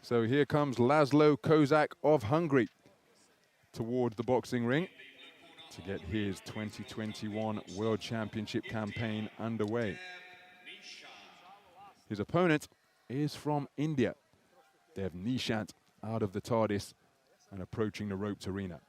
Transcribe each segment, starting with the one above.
So here comes Laszlo KOZAK of Hungary towards the boxing ring to get his 2021 World Championship campaign underway. His opponent is from India. They have NISHANT out of the TARDIS and approaching the roped arena.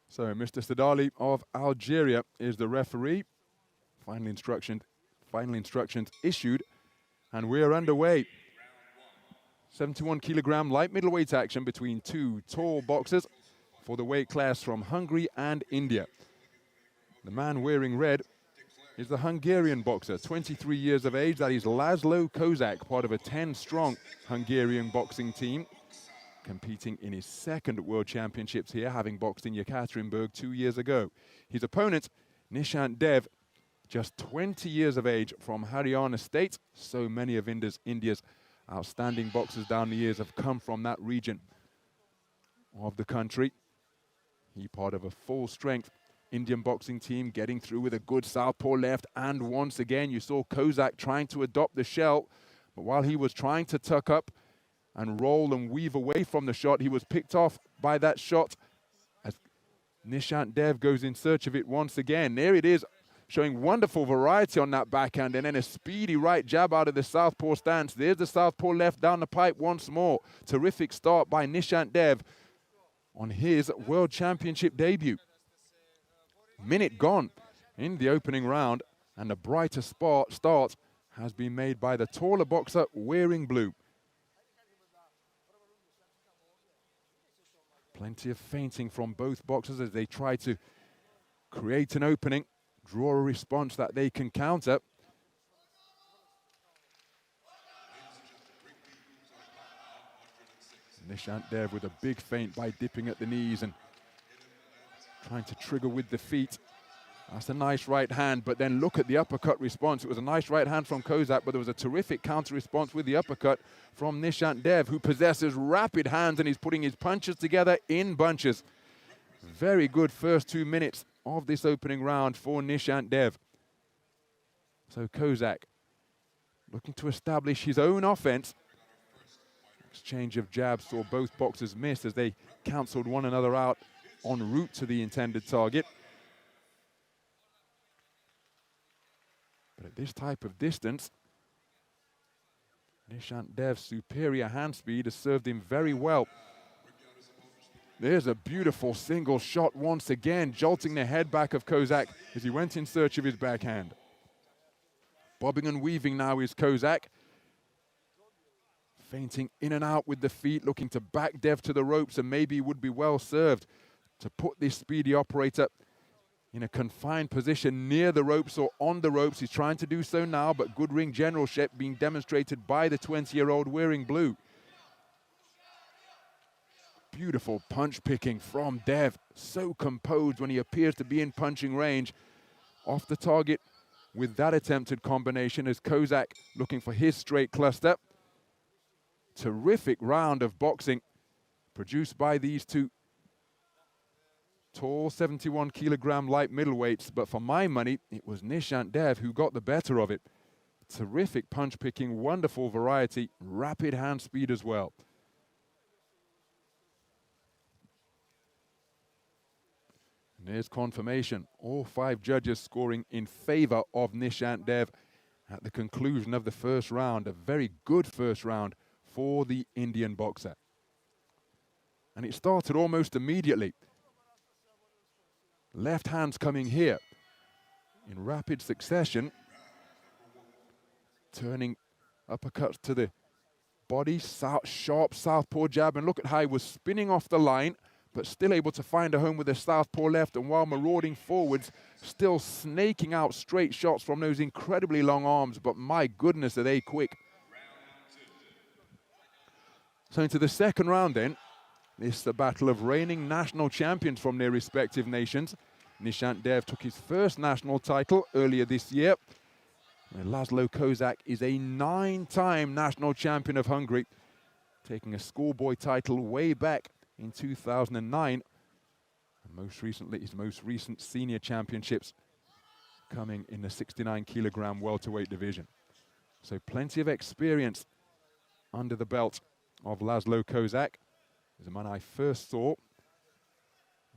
So Mr. Sadali of Algeria is the referee. Final instructions issued, and we're underway. 71 kilogram light middleweight action between two tall boxers for the weight class from Hungary and India. The man wearing red is the Hungarian boxer, 23 years of age. That is Laszlo KOZAK, part of a 10-strong Hungarian boxing team, competing in his second World Championships here, having boxed in Yekaterinburg 2 years ago. His opponent, NISHANT Dev, just 20 years of age from Haryana State. So many of India's outstanding boxers down the years have come from that region of the country. He part of a full-strength Indian boxing team, getting through with a good southpaw left. And once again, you saw KOZAK trying to adopt the shell, but while he was trying to tuck up and roll and weave away from the shot, he was picked off by that shot as NISHANT Dev goes in search of it once again. There it is, showing wonderful variety on that backhand, and then a speedy right jab out of the southpaw stance. There's the southpaw left down the pipe once more. Terrific start by NISHANT Dev on his World Championship debut. Minute gone in the opening round, and a brighter start has been made by the taller boxer wearing blue. Plenty of feinting from both boxers as they try to create an opening, draw a response that they can counter. NISHANT Dev with a big feint by dipping at the knees and trying to trigger with the feet. That's a nice right hand, but then look at the uppercut response. It was a nice right hand from KOZAK, but there was a terrific counter response with the uppercut from NISHANT Dev, who possesses rapid hands and he's putting his punches together in bunches. Very good first 2 minutes of this opening round for NISHANT Dev. So KOZAK looking to establish his own offense. Exchange of jabs saw both boxers miss as they cancelled one another out en route to the intended target. But at this type of distance, NISHANT Dev's superior hand speed has served him very well. There's a beautiful single shot once again, jolting the head back of KOZAK as he went in search of his backhand. Bobbing and weaving now is KOZAK. Feinting in and out with the feet, looking to back Dev to the ropes, and maybe would be well served to put this speedy operator in a confined position near the ropes or on the ropes. He's trying to do so now, but good ring generalship being demonstrated by the 20-year-old wearing blue. Beautiful punch picking from Dev. So composed when he appears to be in punching range. Off the target with that attempted combination as KOZAK looking for his straight cluster. Terrific round of boxing produced by these two tall 71 kilogram light middleweights, but for my money, it was NISHANT Dev who got the better of it. Terrific punch picking, wonderful variety, rapid hand speed as well. And there's confirmation. All 5 judges scoring in favor of NISHANT Dev at the conclusion of the first round. A very good first round for the Indian boxer. And it started almost immediately. Left hands coming here in rapid succession. Turning uppercuts to the body, sharp southpaw jab, and look at how he was spinning off the line, but still able to find a home with a southpaw left, and while marauding forwards, still snaking out straight shots from those incredibly long arms, but my goodness, are they quick. So into the second round then, this is the battle of reigning national champions from their respective nations. Nishant Dev took his first national title earlier this year. And Laszlo KOZAK is a 9-time national champion of Hungary, taking a schoolboy title way back in 2009. And most recently, his most recent senior championships coming in the 69-kilogram welterweight division. So plenty of experience under the belt of Laszlo KOZAK. He's a man I first saw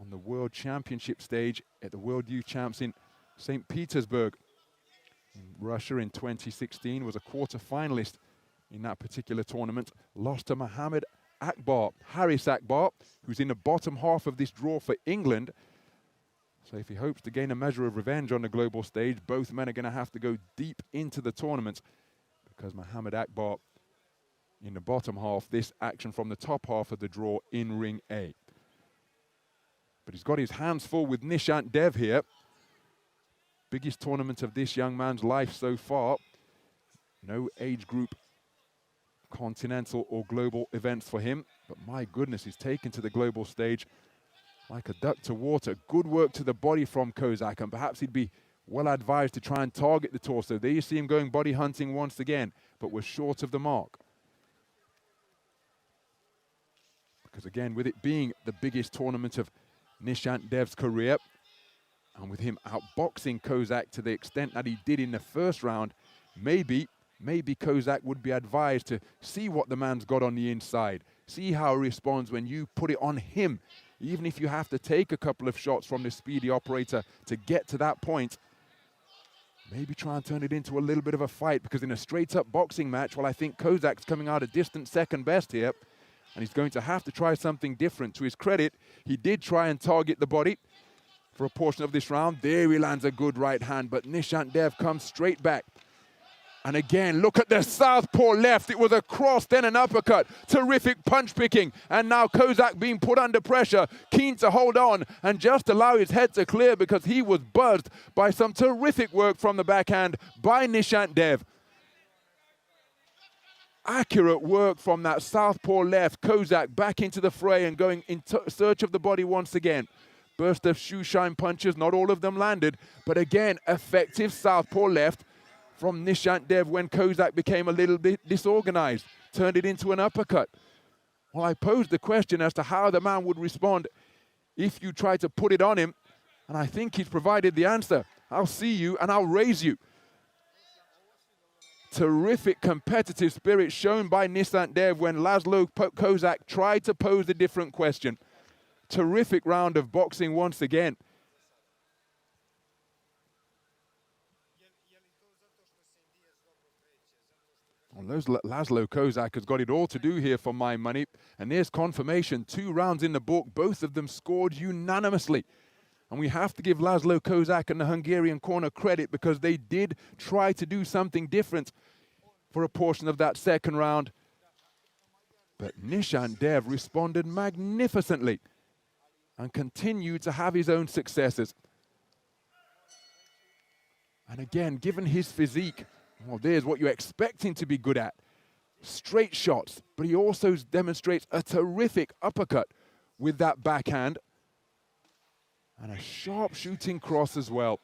on the World Championship stage at the World Youth Champs in St. Petersburg in Russia in 2016, was a quarter-finalist in that particular tournament, lost to Mohammed Akbar, Haris Akbar, who's in the bottom half of this draw for England. So if he hopes to gain a measure of revenge on the global stage, both men are going to have to go deep into the tournament, because Mohammed Akbar in the bottom half, this action from the top half of the draw in Ring A. But he's got his hands full with Nishant Dev here. Biggest tournament of this young man's life so far. No age group, continental or global events for him. But my goodness, he's taken to the global stage like a duck to water. Good work to the body from KOZAK, and perhaps he'd be well advised to try and target the torso. There you see him going body hunting once again, but was short of the mark. Because again, with it being the biggest tournament of Nishant Dev's career, and with him outboxing KOZAK to the extent that he did in the first round, maybe KOZAK would be advised to see what the man's got on the inside, see how he responds when you put it on him. Even if you have to take a couple of shots from the speedy operator to get to that point, maybe try and turn it into a little bit of a fight, because in a straight-up boxing match, well, I think KOZAK's coming out a distant second best here, and he's going to have to try something different. To his credit, he did try and target the body for a portion of this round. There he lands a good right hand, but Nishant Dev comes straight back. And again, look at the southpaw left. It was a cross, then an uppercut. Terrific punch picking. And now KOZAK being put under pressure, keen to hold on and just allow his head to clear, because he was buzzed by some terrific work from the backhand by Nishant Dev. Accurate work from that southpaw left. KOZAK back into the fray and going in search of the body once again. Burst of shoe shine punches, not all of them landed, but again, effective southpaw left from Nishant Dev when KOZAK became a little bit disorganized, turned it into an uppercut. Well, I posed the question as to how the man would respond if you try to put it on him, and I think he's provided the answer. I'll see you and I'll raise you. Terrific competitive spirit shown by Nishant Dev when Laszlo KOZAK tried to pose a different question. Terrific round of boxing once again. Well, Laszlo KOZAK has got it all to do here for my money. And there's confirmation. 2 rounds in the book, both of them scored unanimously. And we have to give Laszlo KOZAK and the Hungarian corner credit, because they did try to do something different for a portion of that second round. But Nishant Dev responded magnificently and continued to have his own successes. And again, given his physique, well, there's what you expect him to be good at. Straight shots, but he also demonstrates a terrific uppercut with that backhand. And a sharp shooting cross as well.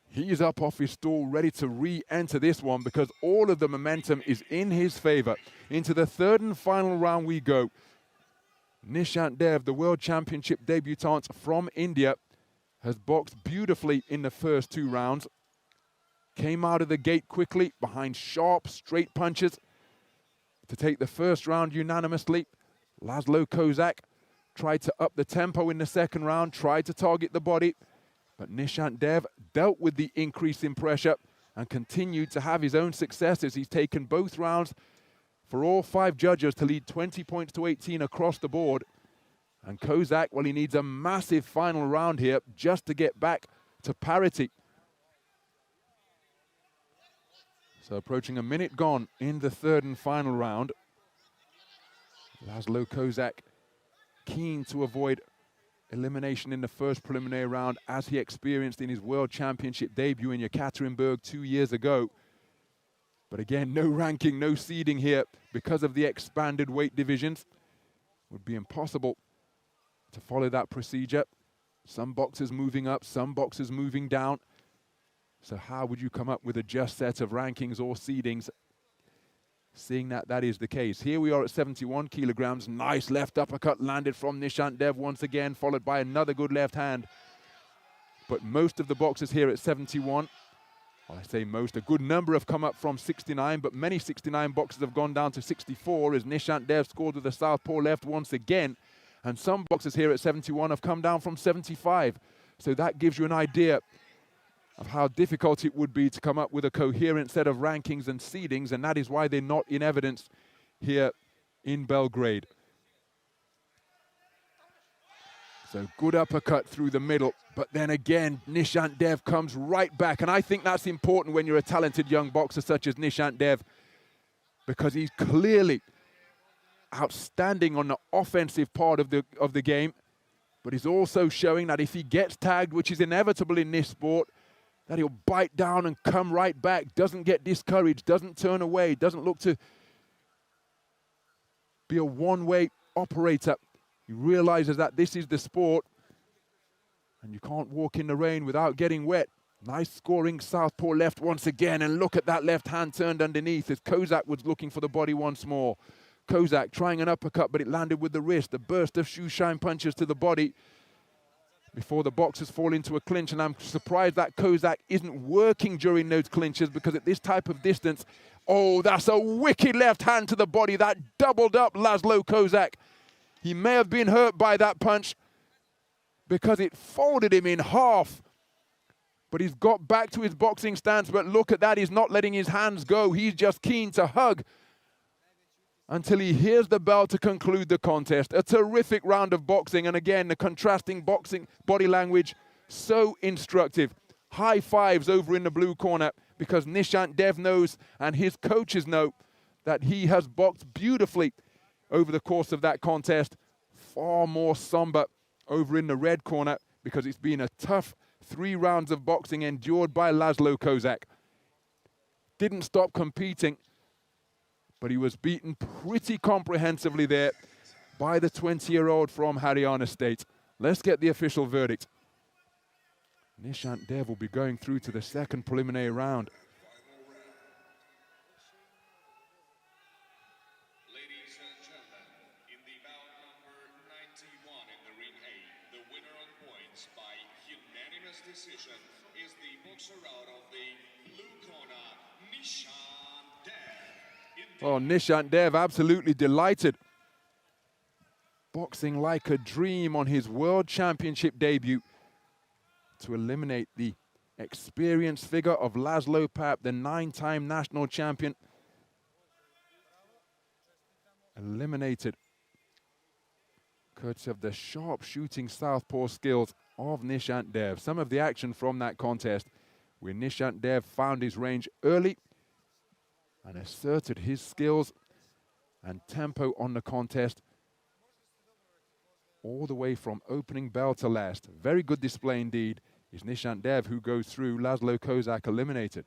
He is up off his stool, ready to re-enter this one, because all of the momentum is in his favor. Into the third and final round we go. Nishant Dev, the World Championship debutant from India, has boxed beautifully in the first 2 rounds. Came out of the gate quickly behind sharp, straight punches to take the first round unanimously. Laszlo KOZAK tried to up the tempo in the second round, tried to target the body, but Nishant Dev dealt with the increase in pressure and continued to have his own successes. He's taken both rounds for all 5 judges to lead 20 points to 18 across the board. And KOZAK, well, he needs a massive final round here just to get back to parity. So approaching a minute gone in the 3rd and final round. Laszlo KOZAK keen to avoid elimination in the first preliminary round, as he experienced in his World Championship debut in Yekaterinburg 2 years ago. But again, no ranking, no seeding here because of the expanded weight divisions. It would be impossible to follow that procedure. Some boxers moving up, some boxers moving down. So how would you come up with a just set of rankings or seedings, seeing that that is the case? Here we are at 71 kilograms. Nice left uppercut landed from NISHANT Dev once again, followed by another good left hand. But most of the boxers here at 71, well, I say most, a good number have come up from 69, but many 69 boxers have gone down to 64 as NISHANT Dev scored with a southpaw left once again. And some boxers here at 71 have come down from 75. So that gives you an idea of how difficult it would be to come up with a coherent set of rankings and seedings, and that is why they're not in evidence here in Belgrade. So good uppercut through the middle, but then again, NISHANT Dev comes right back, and I think that's important when you're a talented young boxer such as NISHANT Dev, because he's clearly outstanding on the offensive part of the game, but he's also showing that if he gets tagged, which is inevitable in this sport, that he'll bite down and come right back, doesn't get discouraged, doesn't turn away, doesn't look to be a one-way operator. He realizes that this is the sport and you can't walk in the rain without getting wet. Nice scoring southpaw left once again, and look at that left hand turned underneath as KOZAK was looking for the body once more. KOZAK trying an uppercut, but it landed with the wrist. A burst of shoe shine punches to the body before the boxers fall into a clinch, and I'm surprised that KOZAK isn't working during those clinches, because at this type of distance, oh, that's a wicked left hand to the body. That doubled up Laszlo KOZAK. He may have been hurt by that punch because it folded him in half, but he's got back to his boxing stance. But look at that, he's not letting his hands go. He's just keen to hug until he hears the bell to conclude the contest. A terrific round of boxing, and again, the contrasting boxing body language, so instructive. High fives over in the blue corner, because NISHANT Dev knows, and his coaches know, that he has boxed beautifully over the course of that contest. Far more somber over in the red corner, because it's been a tough 3 rounds of boxing endured by Laszlo KOZAK. Didn't stop competing, but he was beaten pretty comprehensively there by the 20-year-old from Haryana State. Let's get the official verdict. NISHANT Dev will be going through to the 2nd preliminary round. Ladies and gentlemen, in the bout number 91 in the ring A, the winner on points by unanimous decision is the boxer out of the blue corner, NISHANT Dev. Oh, NISHANT Dev absolutely delighted. Boxing like a dream on his World Championship debut to eliminate the experienced figure of Laszlo Pap, the 9-time national champion. Eliminated courtesy of the sharp shooting southpaw skills of NISHANT Dev. Some of the action from that contest where NISHANT Dev found his range early and asserted his skills and tempo on the contest all the way from opening bell to last. Very good display indeed is NISHANT Dev, who goes through. Laszlo KOZAK eliminated.